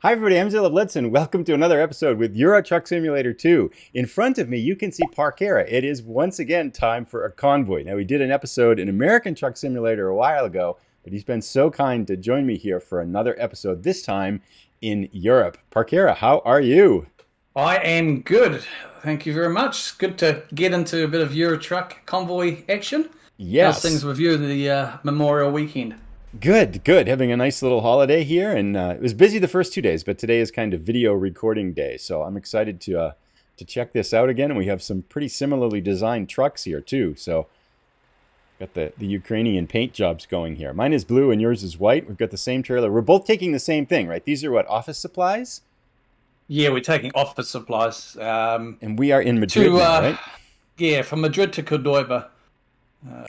Hi everybody, I'm Zilla Blitz and welcome to another episode with Euro Truck Simulator 2. In front of me, you can see Parkera. It is once again time for a convoy. Now we did an episode in American Truck Simulator a while ago, but he's been so kind to join me here for another episode, this time in Europe. Parkera, how are you? I am good. Thank you very much. Good to get into a bit of Euro Truck convoy action. Yes. How's things with you the Memorial weekend? Good, good. Having a nice little holiday here, and it was busy the first 2 days, but today is kind of video recording day, so I'm excited to check this out again. And we have some pretty similarly designed trucks here too. So got the Ukrainian paint jobs going here. Mine is blue and yours is white. We've got the same trailer. We're both taking the same thing, right? These are what, office supplies? Yeah, we're taking office supplies. And we are in Madrid now, right? Yeah, from Madrid to Cordoba.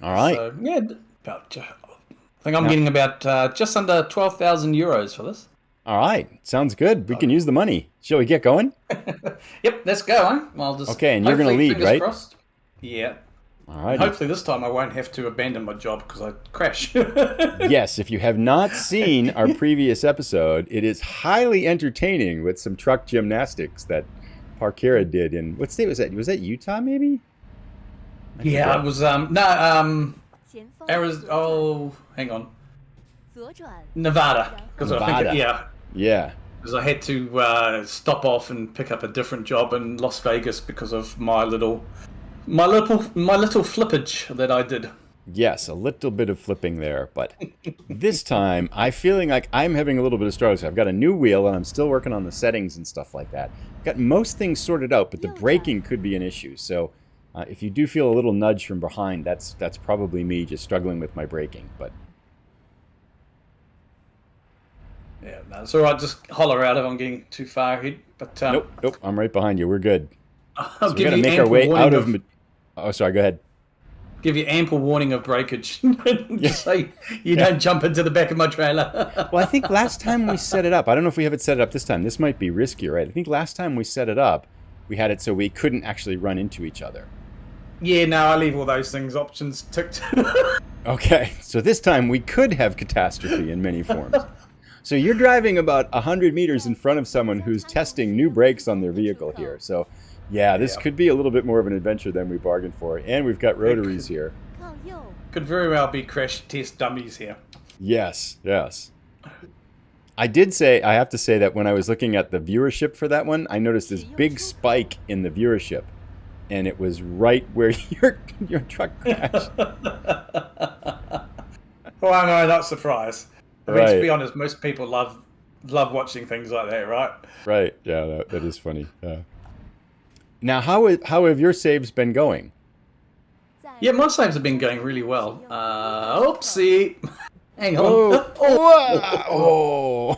All right. So, yeah, I think I'm getting about just under 12,000 euros for this. All right. Sounds good. We can use the money. Shall we get going? Yep, let's go. Huh? I'll just okay, and you're going to lead, right? Crossed. Yeah. All right. Hopefully this time I won't have to abandon my job because I crash. Yes, if you have not seen our previous episode, it is highly entertaining with some truck gymnastics that Parkera did in, what state was that? Was that Utah maybe? Yeah, it was, hang on. Nevada. Nevada. Yeah. Because I had to stop off and pick up a different job in Las Vegas because of my little flippage that I did. Yes, a little bit of flipping there, but this time I'm feeling like I'm having a little bit of struggles. I've got a new wheel and I'm still working on the settings and stuff like that. Got most things sorted out, but the braking could be an issue. So if you do feel a little nudge from behind, that's probably me just struggling with my braking. But yeah, no, it's all right. Just holler out if I'm getting too far ahead. But nope, I'm right behind you. We're good. I'll so we got to make our way out of. Oh, sorry. Go ahead. Give you ample warning of breakage. So you don't jump into the back of my trailer. Well, I think last time we set it up, I don't know if we have it set it up this time. This might be riskier, right? I think last time we set it up, we had it so we couldn't actually run into each other. Yeah, no, I leave all those options ticked. Okay, so this time we could have catastrophe in many forms. So you're driving about 100 meters in front of someone who's testing new brakes on their vehicle here. So yeah, this could be a little bit more of an adventure than we bargained for. And we've got rotaries here. Could very well be crash test dummies here. Yes, yes. I have to say that when I was looking at the viewership for that one, I noticed this big spike in the viewership. And it was right where your truck crashed. Well, I'm not surprised. I mean, right. To be honest, most people love watching things like that, right? Right. Yeah, that is funny. Yeah. Now, how have your saves been going? Yeah, my saves have been going really well. Oopsie. Hang on. Oh.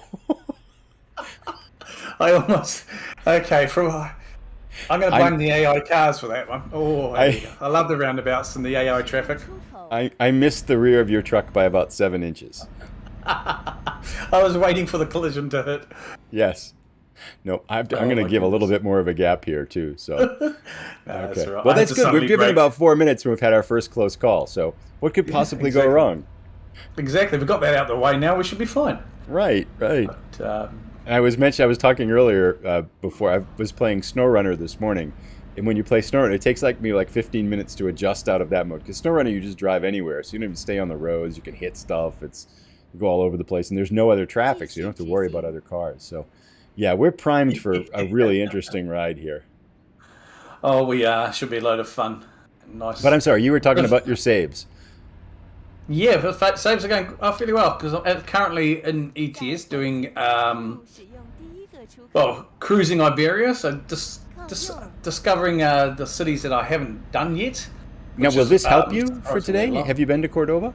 I almost... Okay, I'm going to blame the AI cars for that one. I love the roundabouts and the AI traffic. I missed the rear of your truck by about 7 inches. I was waiting for the collision to hit. Yes. No, I'm going to give a little bit more of a gap here, too. So, okay. That's right. Well, that's good. We've given about 4 minutes and we've had our first close call. So what could possibly go wrong? Exactly. We've got that out of the way now. We should be fine. Right. But, I was talking earlier before I was playing SnowRunner this morning, and when you play SnowRunner, it takes me 15 minutes to adjust out of that mode. Because SnowRunner, you just drive anywhere, so you don't even stay on the roads. You can hit stuff. You go all over the place, and there's no other traffic, so you don't have to worry about other cars. So, yeah, we're primed for a really interesting ride here. Oh, we should be a load of fun. Nice. But I'm sorry, you were talking about your saves. Yeah, the saves are going fairly well because I'm currently in ETS doing cruising Iberia, so just discovering the cities that I haven't done yet. Now, will this help you for today? Have you been to Cordova?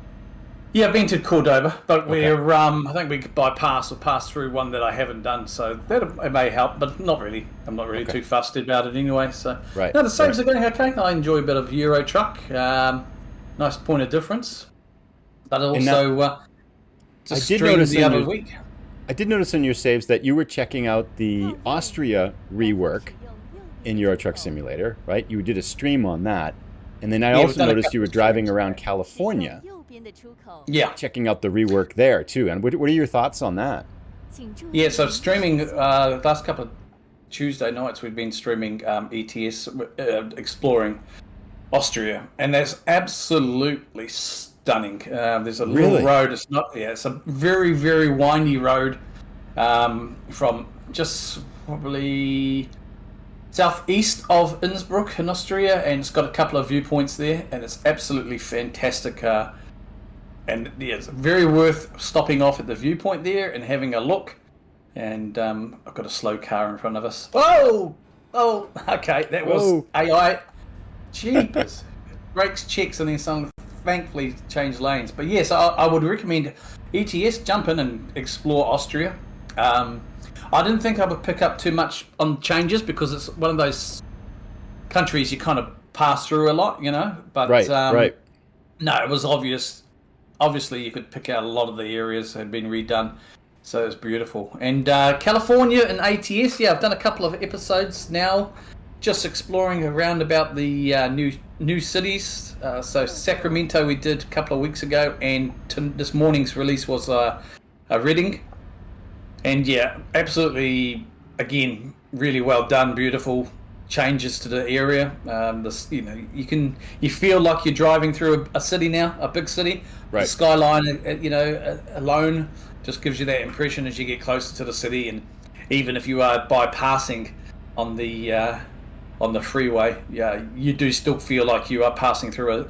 Yeah, I've been to Cordova, but we're I think we passed through one that I haven't done, so it may help, but not really. I'm not really too fussed about it anyway. So right. No, the saves are going okay. I enjoy a bit of Euro Truck. Nice point of difference. But also, just streamed the other week. I did notice in your saves that you were checking out the Austria rework in Euro Truck Simulator, right? You did a stream on that. And then I also noticed you were driving around California. Yeah. Checking out the rework there, too. And what are your thoughts on that? Yeah, so streaming the last couple of Tuesday nights we've been streaming ETS exploring Austria, and that's absolutely stunning. There's a little Really? road. It's not. Yeah, it's a very very windy road from just probably southeast of Innsbruck in Austria, and it's got a couple of viewpoints there, and it's absolutely fantastic. And yeah, it's very worth stopping off at the viewpoint there and having a look. And I've got a slow car in front of us. Oh, okay, that was Whoa. AI. Jeepers, brakes checks and then some thankfully changed lanes. But yes, I would recommend ETS. Jump in and explore Austria. I didn't think I would pick up too much on changes because it's one of those countries you kind of pass through a lot, you know. But Right. no, it was obvious. Obviously, you could pick out a lot of the areas that had been redone, so it was beautiful. And California and ATS, yeah, I've done a couple of episodes now, just exploring around about the new cities. So Sacramento we did a couple of weeks ago, and this morning's release was Reading. And yeah, absolutely, again, really well done, beautiful changes to the area. You feel like you're driving through a city now, a big city. Right. The skyline, alone just gives you that impression as you get closer to the city, and even if you are bypassing on the freeway, yeah, you do still feel like you are passing through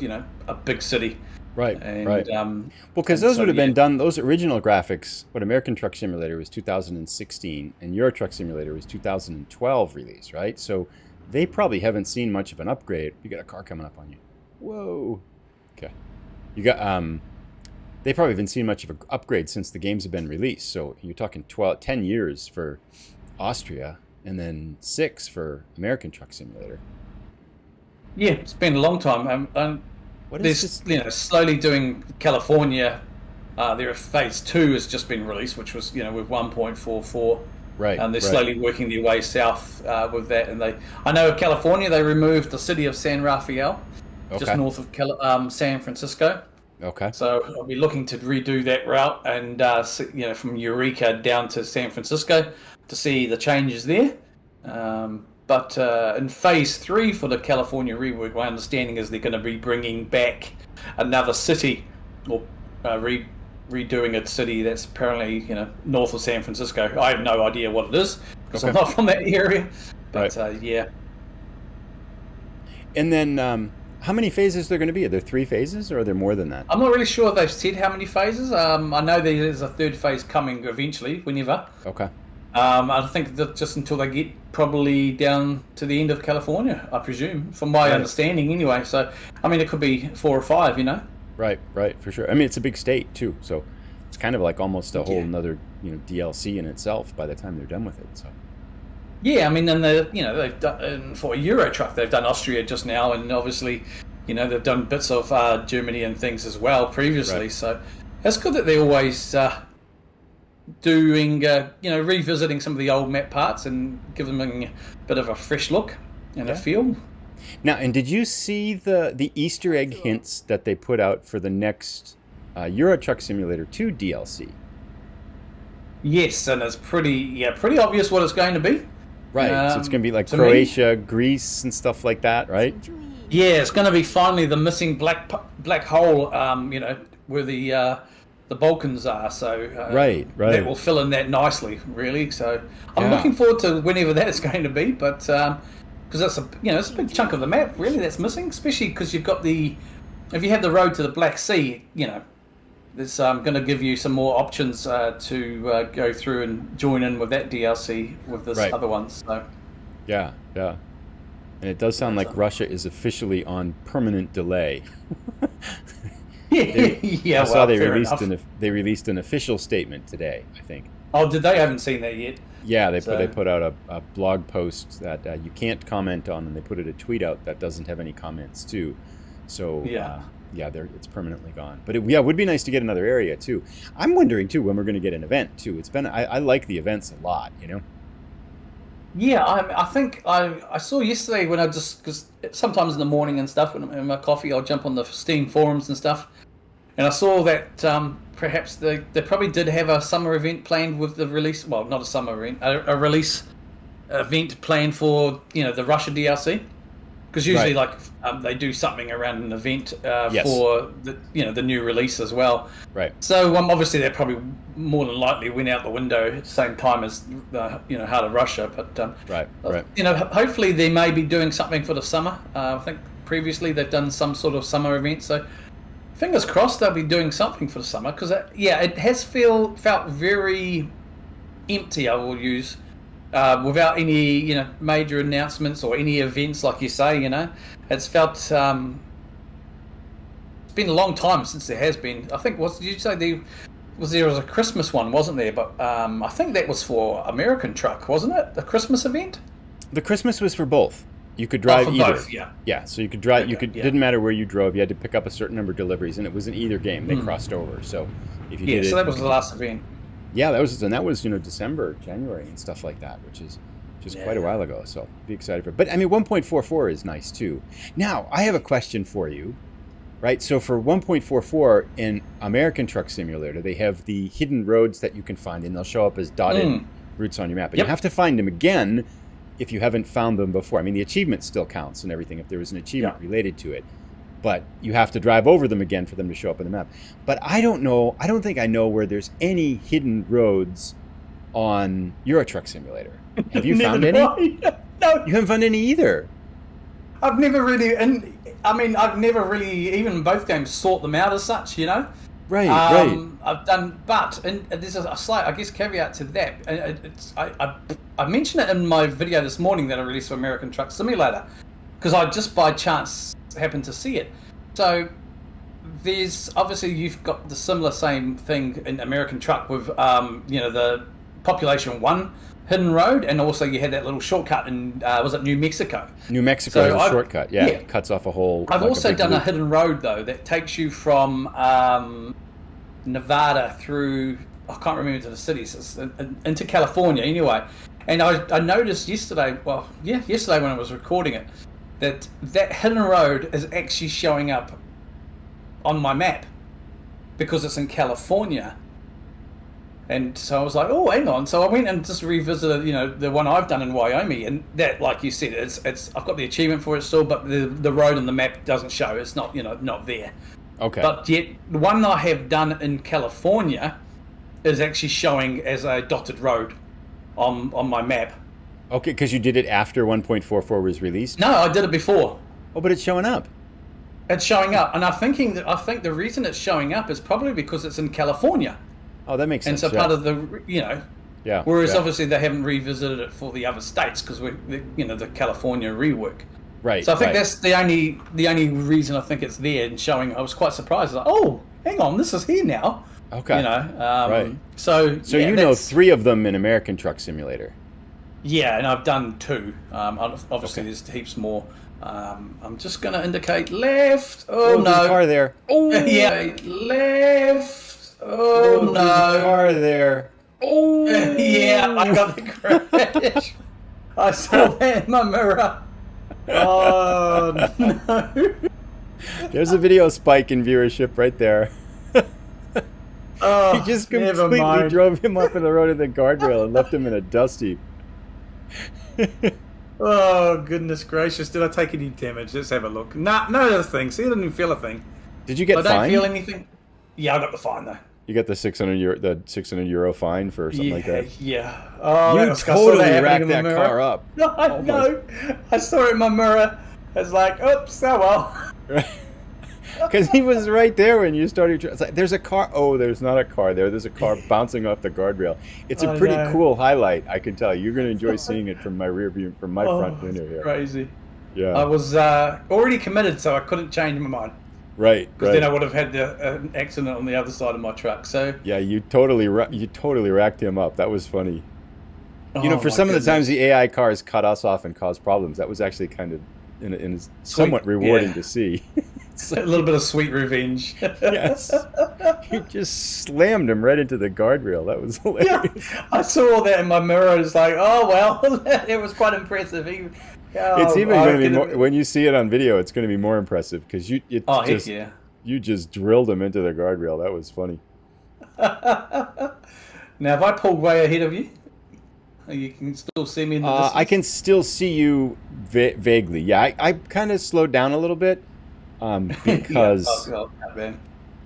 a big city. Right. And, Right. Well, because those would have been done. Those original graphics. What American Truck Simulator was 2016, and Euro Truck Simulator was 2012 release, right? So they probably haven't seen much of an upgrade. You got a car coming up on you. Whoa. Okay. You got they probably haven't seen much of an upgrade since the games have been released. So you're talking 10 years for Austria, and then 6 for American Truck Simulator. Yeah, it's been a long time. What is There's, slowly doing California. Their phase 2 has just been released, which was, with 1.44. Right. And they're slowly working their way south with that. And I know California, they removed the city of San Rafael, just north of San Francisco. Okay. So I'll be looking to redo that route and, from Eureka down to San Francisco to see the changes there. But in phase 3 for the California rework, my understanding is they're going to be bringing back another city, or redoing a city that's apparently north of San Francisco. I have no idea what it is because I'm not from that area. But yeah. And then how many phases are there going to be? Are there 3 phases, or are there more than that? I'm not really sure if they've said how many phases. I know there's a 3rd phase coming eventually, whenever. Okay. I think that just until they get probably down to the end of California, I presume, from my understanding anyway. So, I mean, it could be 4 or 5, Right, for sure. I mean, it's a big state too, so it's kind of like almost a whole another, DLC in itself by the time they're done with it. So. Yeah, I mean, and they've done for a Euro Truck, they've done Austria just now, and obviously, they've done bits of Germany and things as well previously. Right. So, it's good that they're always doing, revisiting some of the old map parts and giving them a bit of a fresh look and a feel. Now, and did you see the Easter egg hints that they put out for the next Euro Truck Simulator 2 DLC? Yes, and it's pretty obvious what it's going to be. Right, so it's going to be like Croatia, Greece, and stuff like that, right? Yeah, it's going to be finally the missing black hole, where the Balkans are. So right. That will fill in that nicely, really. So I'm looking forward to whenever that is going to be, but because that's it's a big chunk of the map, really, that's missing, especially because you've got if you have the road to the Black Sea, there's going to give you some more options to go through and join in with that DLC with this other one. So yeah, and it does sound like Russia is officially on permanent delay. I saw they released an official statement today, I think. Oh, did they? I haven't seen that yet. Yeah, they put out a blog post that you can't comment on, and they put a tweet out that doesn't have any comments too. So it's permanently gone. But it would be nice to get another area too. I'm wondering too when we're going to get an event too. It's been I like the events a lot, Yeah, I think I saw yesterday when because sometimes in the morning and stuff when I'm in my coffee, I'll jump on the Steam forums and stuff, And I saw that perhaps they probably did have a summer event planned with the release. Well, not a summer event, a release event planned for the Russia DLC. Because usually, Right. they do something around an event Yes. for the new release as well. Right. So obviously that probably more than likely went out the window at the same time as Heart of Russia. But Right. Right. hopefully they may be doing something for the summer. I think previously they've done some sort of summer event. So fingers crossed they'll be doing something for the summer. Because it has felt very empty. I will use. Without any, major announcements or any events, like you say, it's felt. It's been a long time since there has been. I think did you say there was a Christmas one, wasn't there? But I think that was for American Truck, wasn't it? The Christmas event. The Christmas was for both. You could drive for either. both, yeah. Yeah, so you could drive. You Okay, could. yeah. Didn't matter where you drove. You had to pick up a certain number of deliveries, and it was in either game. They crossed over. So if you Yeah, did so it, that was the last event. yeah, that was December, January, and stuff like that, which is just quite a Yeah. while ago. So be excited for it. But I mean, 1.44 is nice too. Now I have a question for you, right? So for 1.44 in American Truck Simulator, they have the hidden roads that you can find, and they'll show up as dotted routes on your map. And Yep. you have to find them again if you haven't found them before. I mean, the achievement still counts and everything if there was an achievement related to it. But you have to drive over them again for them to show up on the map. But I don't know. I don't think I know where there's any hidden roads on Euro Truck Simulator. Have you found any? No, You haven't found any either. I've never really, I've never really, even in both games, sought them out as such. Right, right. I've done, and there's a slight, I guess, caveat to that. I mentioned it in my video this morning that I released for American Truck Simulator, because I just by chance happened to see it. So there's obviously you've got the same thing in American Truck with the Population 1 hidden road, and also you had that little shortcut in was it New Mexico? New Mexico So is a shortcut. Yeah, yeah. it cuts off a whole. I've like also big done a loop. hidden road though that takes you from Nevada through, I can't remember to the cities, into California anyway. And I noticed yesterday when I was recording it, that hidden road is actually showing up on my map because it's in California. And so I was like, oh, hang on. So I went and just revisited, the one I've done in Wyoming, and that, like you said, it's I've got the achievement for it still, but the road on the map doesn't show. It's not, not there. Okay. But yet, the one I have done in California is actually showing as a dotted road on my map. Okay, because you did it after 1.44 was released. No, I did it before. Oh, but it's showing up. It's showing up, and I think the reason it's showing up is probably because it's in California. Oh, that makes And sense. so part of the, Yeah. whereas yeah. obviously they haven't revisited it for the other states because the California rework. Right. So I think right. that's the only reason I think it's there and showing. I was quite surprised. Like, oh, hang on, this is here now. Okay. Right. So you know 3 of them in American Truck Simulator. Yeah, and I've done 2. Obviously, Okay. there's heaps more. I'm just going to indicate left. There's a car there. Oh. Yeah, left. There's a car there. Oh. Yeah, I got the crash. I saw that in my mirror. Oh, no. There's a video spike in viewership right there. Oh, He just never completely mind. drove him up in the road of the guardrail and left him in a dust heap. Oh, goodness gracious. Did I take any damage? Let's have a look. Nah, no other thing. See, I didn't even feel a thing. Did you get I don't fined? feel anything. Yeah, I got the fine, though. You got the 600 euro fine for something like that. Yeah. Oh, You I saw totally happening racked in my that mirror. car up. No, I know. I saw it in my mirror. I was like, oops, oh well. Because he was right there when you started. It's like, there's a car. Oh, there's not a car there. There's a car bouncing off the guardrail. It's a I pretty know. cool highlight, I can tell you. You're going to enjoy seeing it from my rear view, from my front window here. Crazy. Yeah. I was already committed, so I couldn't change my mind. Right. Because then I would have had an accident on the other side of my truck. So Yeah, you totally racked him up. That was funny. For my some of the goodness. times the AI cars cut us off and caused problems, that was actually kind of in somewhat rewarding yeah. to see. a little bit of sweet revenge. Yes. You just slammed him right into the guardrail. That was hilarious. Yeah, I saw that in my mirror. It's like, oh well, it was quite impressive. It's even going to be more, when you see it on video. It's going to be more impressive because Oh, just heck yeah. You just drilled him into the guardrail. That was funny. Now, if I pulled way ahead of you, you can still see me in the distance. I can still see you vaguely. Yeah, I kind of slowed down a little bit because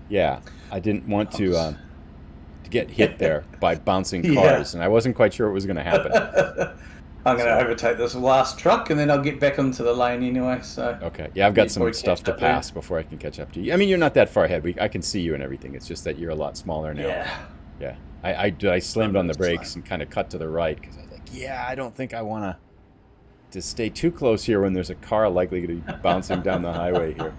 yeah, I didn't want to get hit there by bouncing cars, and I wasn't quite sure what was going to happen. I'm going to overtake this last truck, and then I'll get back into the lane anyway. So okay, yeah, I've got some stuff to pass before I can catch up to you. I mean, you're not that far ahead. I can see you and everything. It's just that you're a lot smaller now. Yeah. I slammed on the brakes and kind of cut to the right because I was like, yeah, I don't think I want to stay too close here when there's a car likely to be bouncing down the highway here.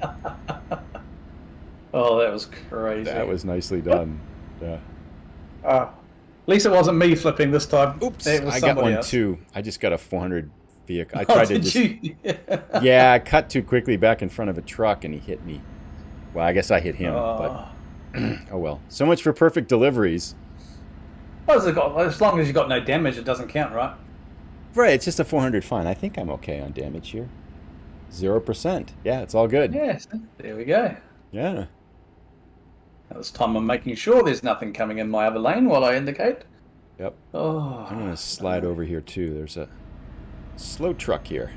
Oh, that was crazy. That was nicely done. Yeah. At least it wasn't me flipping this time. Oops, it was I got one else. too. I just got a 400 vehicle. I tried to just... Yeah, I cut too quickly back in front of a truck and he hit me. Well, I guess I hit him, but oh well. So much for perfect deliveries. Well, as long as you got no damage, it doesn't count, right? Right, it's just a 400 fine. I think I'm okay on damage here. 0%. Yeah, it's all good. Yes, there we go. Yeah. Now this time I'm making sure there's nothing coming in my other lane while I indicate. Yep. Oh, I'm going to slide over here too. There's a slow truck here.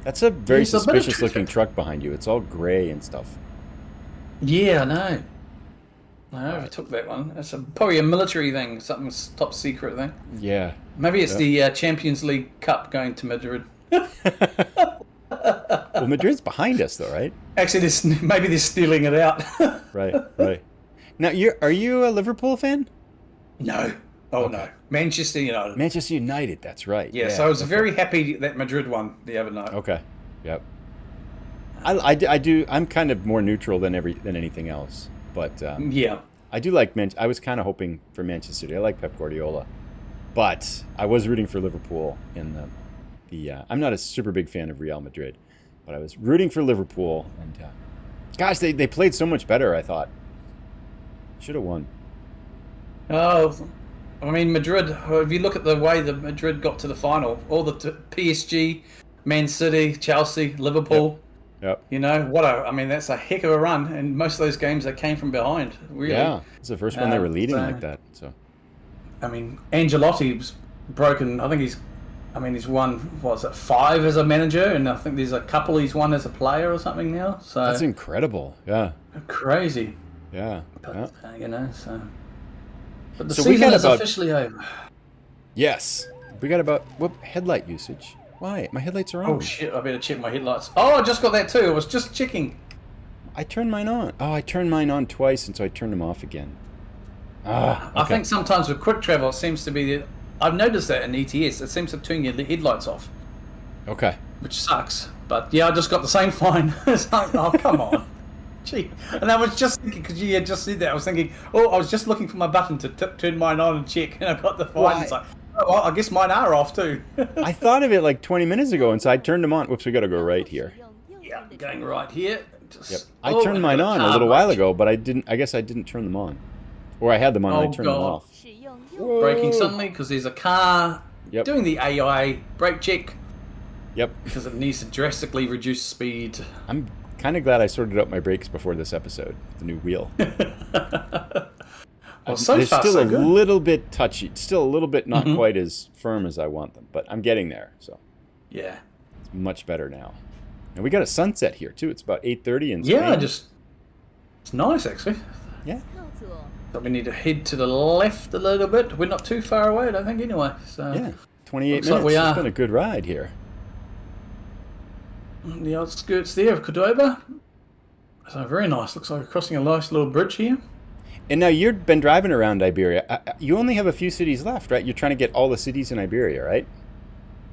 That's a very suspicious looking truck behind you. It's all gray and stuff. Yeah, I know. I overtook that one. It's probably a military thing, something top secret thing. Yeah. Maybe it's the Champions League Cup going to Madrid. Well, Madrid's behind us, though, right? Actually, maybe they're stealing it out. Right. Now, are you a Liverpool fan? No. No. Manchester United. Manchester United, that's right. Yes, I was very happy that Madrid won the other night. Okay. Yep. I do. I'm kind of more neutral than anything else, but yeah, I do like I was kind of hoping for Manchester City. I like Pep Guardiola, but I was rooting for Liverpool in the. I'm not a super big fan of Real Madrid, but I was rooting for Liverpool, and gosh, they played so much better. I thought should have won. Oh, I mean Madrid. If you look at the way that Madrid got to the final, all the PSG, Man City, Chelsea, Liverpool. Yep. You know what? I mean, that's a heck of a run, and most of those games they came from behind. Really. Yeah, it's the first one they were leading like that. So, I mean, Ancelotti's broken. I think he's won. What's it, 5 as a manager, and I think there's a couple he's won as a player or something now. So that's incredible. Yeah. Crazy. Yeah. But, you know, so. But the so season is officially over. Yes, we got about headlight usage. Why? My headlights are on. Oh shit! I better check my headlights. Oh, I just got that too. I was just checking. I turned mine on. Oh, I turned mine on twice, and so I turned them off again. Okay. I think sometimes with quick travel, it seems to be. I've noticed that in ETS, it seems to turn your headlights off. Okay. Which sucks. But yeah, I just got the same fine. It's like, oh come on. Gee. And I was just thinking, because you had just said that, I was thinking, I was just looking for my button to turn mine on and check, and I got the fine. Why? It's like, well, I guess mine are off too. I thought of it like 20 minutes ago, and so I turned them on. Whoops, we got to go right here. Yeah, going right here. Yep. I turned mine on a little while ago, but I guess I didn't turn them on. Or I had them on and I turned them off. Whoa. Braking suddenly because there's a car doing the AI brake check. Yep. Because it needs to drastically reduce speed. I'm kind of glad I sorted out my brakes before this episode. The new wheel. Well, so they're far, still so a good. little bit touchy. Still a little bit not quite as firm as I want them, but I'm getting there. So yeah, it's much better now. And we got a sunset here too. It's about 8:30 in Spain. Yeah, it's nice actually. Yeah. But we need to head to the left a little bit. We're not too far away, I don't think, anyway. So yeah, 28 minutes. Like we are. It's been a good ride here. The outskirts there of Cordova. So very nice. Looks like we're crossing a nice little bridge here. And now you've been driving around Iberia. You only have a few cities left, right? You're trying to get all the cities in Iberia, right?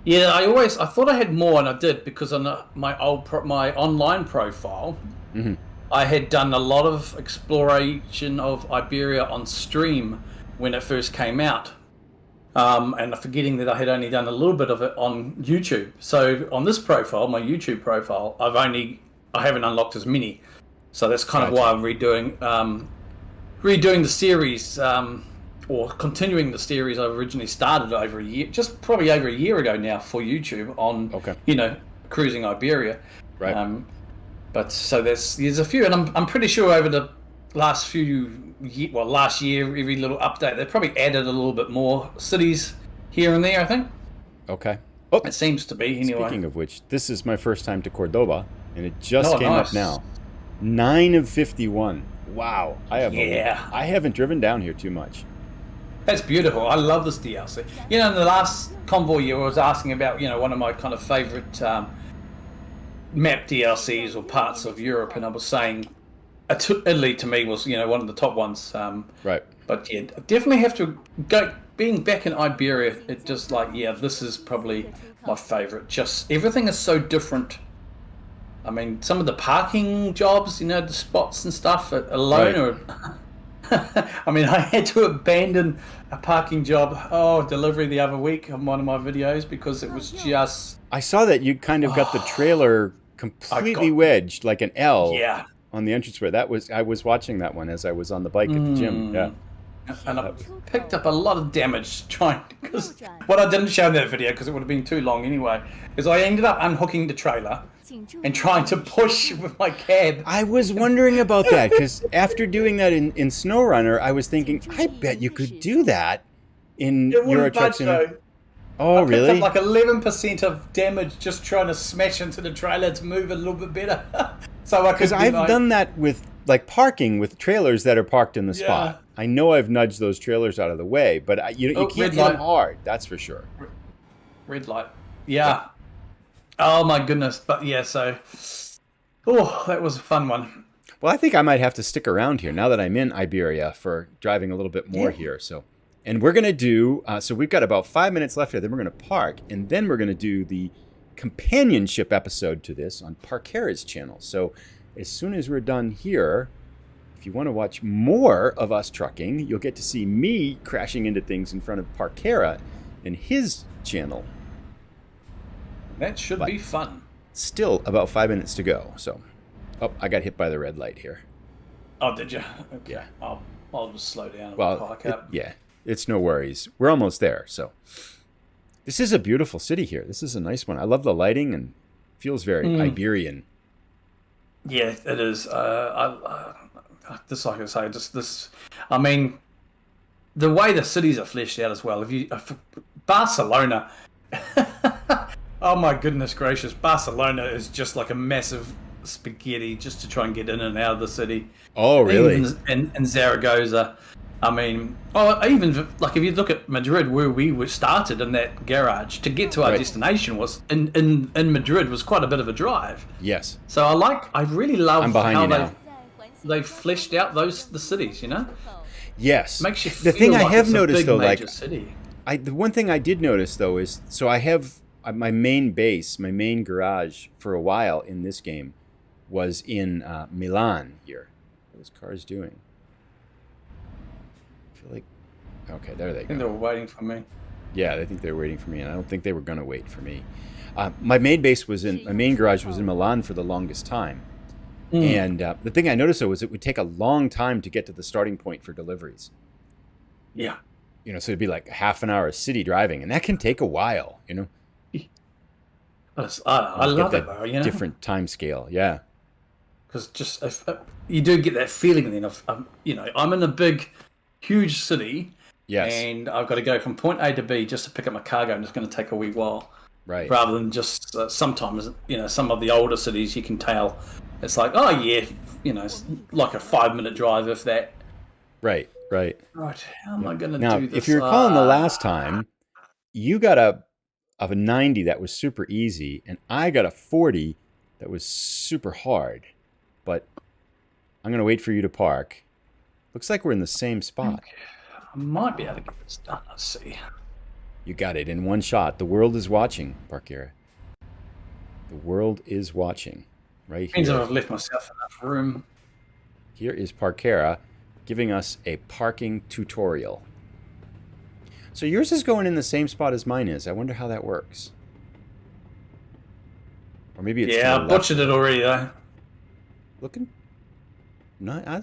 Yeah, I thought I had more, and I did, because on my online profile, I had done a lot of exploration of Iberia on stream when it first came out, and forgetting that I had only done a little bit of it on YouTube. So on this profile, my YouTube profile, I haven't unlocked as many, so that's kind of why I'm redoing the series, or continuing the series I originally started probably over a year ago now for YouTube on, cruising Iberia. Right. But so there's a few, and I'm pretty sure over the last last year, every little update, they've probably added a little bit more cities here and there. I think Okay. Oh, it seems to be anyway. speaking of which, this is my first time to Cordoba, and it just Oh, came up nice. now. 9 of 51. Wow. Yeah. I haven't driven down here too much. That's beautiful. I love this DLC. You know, in the last Convoy year, I was asking about, one of my kind of favorite map DLCs or parts of Europe, and I was saying Italy to me was, one of the top ones. Right. But yeah, I definitely have to go. Being back in Iberia, it just this is probably my favorite. Just everything is so different. I mean, some of the parking jobs, the spots and stuff alone are. I mean, I had to abandon a parking job, delivery the other week on one of my videos because it was just. I saw that you kind of got the trailer completely wedged like an L on the entranceway. I was watching that one as I was on the bike at the gym. Yeah. And I picked up a lot of damage because what I didn't show in that video, because it would have been too long anyway, is I ended up unhooking the trailer and trying to push with my cab. I was wondering about that because after doing that in SnowRunner, I was thinking, I bet you could do that in Euro Truck Simulator. Oh, I picked really? up like 11% of damage just trying to smash into the trailer to move it a little bit better. So I could. Because I've done that with parking with trailers that are parked in the spot. I know I've nudged those trailers out of the way, but you can't hit them hard. That's for sure. Red light. Yeah. Oh my goodness. But yeah, so. Oh, that was a fun one. Well, I think I might have to stick around here now that I'm in Iberia for driving a little bit more here. And we're going to do, so we've got about 5 minutes left here. Then we're going to park, and then we're going to do the companionship episode to this on Parkera's channel. So as soon as we're done here, if you want to watch more of us trucking, you'll get to see me crashing into things in front of Parkera in his channel. That should be fun. Still about 5 minutes to go. So, I got hit by the red light here. Oh, did you? Okay. Yeah. I'll just slow down and park up. It's no worries. We're almost there. So, this is a beautiful city here. This is a nice one. I love the lighting and feels very Iberian. Yeah, it is. Just like I say, this. I mean, the way the cities are fleshed out as well. Barcelona. Oh my goodness gracious! Barcelona is just like a massive spaghetti just to try and get in and out of the city. Oh, really? Even in Zaragoza. I mean, even like if you look at Madrid, where we started in that garage, to get to our destination was in Madrid was quite a bit of a drive. Yes. So I really love how they've fleshed out the cities. Yes. Makes you the feel thing like I have it's noticed a big though, major city. The one thing I did notice though is I have my main base, my main garage for a while in this game was in Milan here. What are those cars doing? I feel like, okay, there they go. I think they were waiting for me. Yeah, I think they were waiting for me, and I don't think they were going to wait for me. My main garage was in Milan for the longest time. And the thing I noticed though was it would take a long time to get to the starting point for deliveries. Yeah. So it'd be like half an hour of city driving, and that can take a while, I love it though, different time scale, yeah. Because just if you do get that feeling then of I'm in a big, huge city, and I've got to go from point A to B just to pick up my cargo, and it's going to take a wee while, right? Rather than just sometimes some of the older cities you can tell it's like it's like a 5-minute drive if that. Right. How am I going to do this? If you recall in the last time, you got a 90 that was super easy, and I got a 40 that was super hard. But I'm going to wait for you to park. Looks like we're in the same spot. I might be able to get this done. Let's see. You got it in one shot. The world is watching, Parkera. The world is watching. Right here. Means I've left myself enough room. Here is Parkera giving us a parking tutorial. So yours is going in the same spot as mine is. I wonder how that works. Or maybe it's I butchered it already though. Looking. No,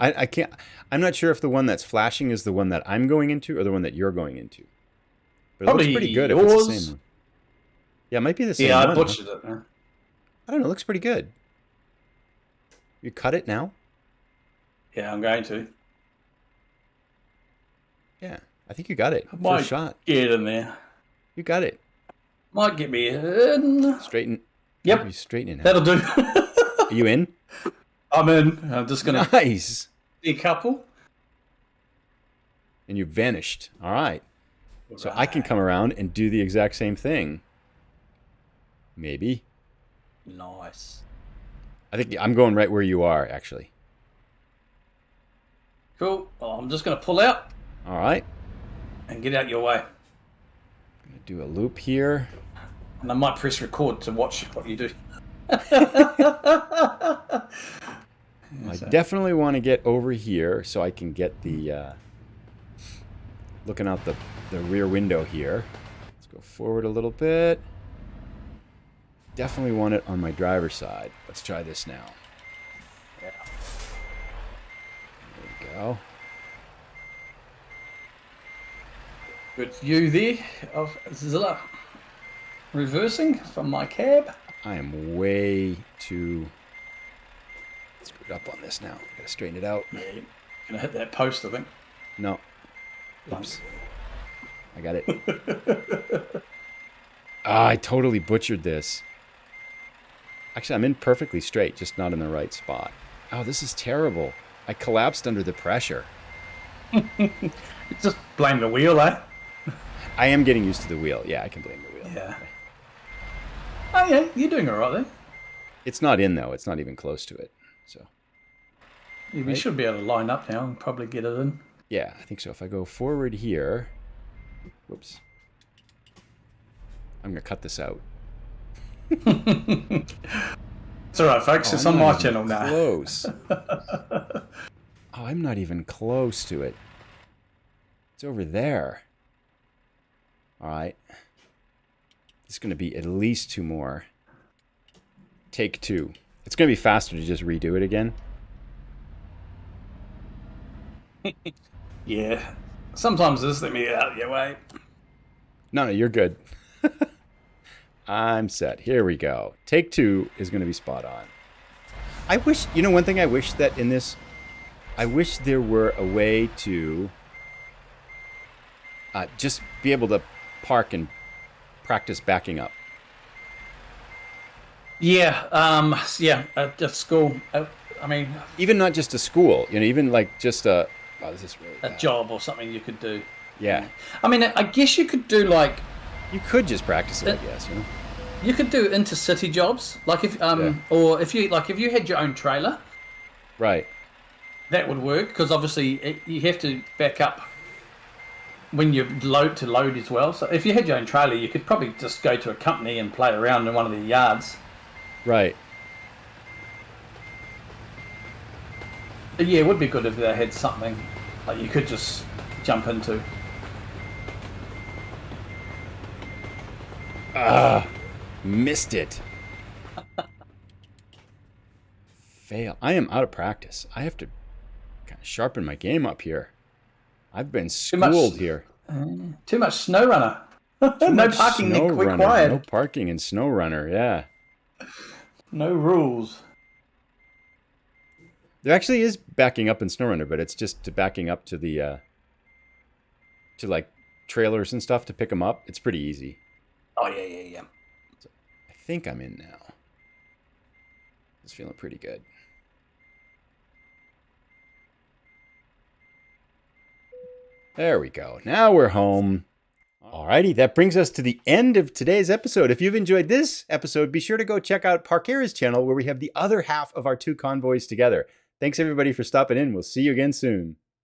I can't. I'm not sure if the one that's flashing is the one that I'm going into or the one that you're going into. But it looks pretty good if it's the same one. Yeah, it might be the same one. Yeah, I butchered it. I don't know. It looks pretty good. You cut it now? Yeah, I'm going to. Yeah, I think you got it. Might First shot. get in there. You got it. Might get me in. Straighten. Yep. You straighten it. That'll do. Are you in? I'm in. I'm just going to Nice. see a couple. And you vanished. All right. So I can come around and do the exact same thing. Maybe. Nice. I think I'm going right where you are, actually. Cool. Well, I'm just going to pull out All right. and get out your way. I'm going to do a loop here. And I might press record to watch what you do. I definitely want to get over here so I can get the looking out the rear window here. Let's go forward a little bit. Definitely want it on my driver's side. Let's try this now. Yeah. There we go. Good view there of Zilla reversing from my cab. I am way too screwed up on this now. I gotta straighten it out. Yeah, you're gonna hit that post, I think. No. Oops. I got it. I totally butchered this. Actually, I'm in perfectly straight, just not in the right spot. Oh, this is terrible. I collapsed under the pressure. Just blame the wheel, eh? I am getting used to the wheel. Yeah, I can blame the wheel. Yeah. Oh yeah, you're doing all right there. It's not in, though. It's not even close to it. So. Yeah, we should be able to line up now and probably get it in. Yeah, I think so. If I go forward here... Whoops. I'm going to cut this out. It's all right, folks. It's on my channel now. Close. Oh, I'm not even close to it. It's over there. All right. It's going to be at least 2 more. Take 2. It's going to be faster to just redo it again. Yeah. Sometimes this let me get out of your way. No, you're good. I'm set. Here we go. Take 2 is going to be spot on. I wish, you know, one thing I wish that in this, I wish there were a way to just be able to park and practice backing up. Yeah, yeah, at school. I mean, Even not just a school, you know, even like just a, oh, this is really a bad. job or something you could do. Yeah. I mean, I guess you could do like, You could just practice it, I guess, you know. you could do intercity jobs, like if Yeah. or if you had your own trailer, Right. that would work because obviously you have to back up when you load as well. So if you had your own trailer, you could probably just go to a company and play around in one of their yards. Right. But yeah, it would be good if they had something like you could just jump into. Missed it. Fail. I am out of practice. I have to kind of sharpen my game up here. I've been schooled here. Too much snow runner. Too No much parking snow required. runner. No parking in Snow Runner, yeah. No rules. There actually is backing up in Snow Runner, but it's just to backing up to the, to like trailers and stuff to pick them up. It's pretty easy. Oh yeah. So I think I'm in now. It's feeling pretty good. There we go. Now we're home. Alrighty, that brings us to the end of today's episode. If you've enjoyed this episode, be sure to go check out Parkera's channel where we have the other half of our 2 convoys together. Thanks everybody for stopping in. We'll see you again soon.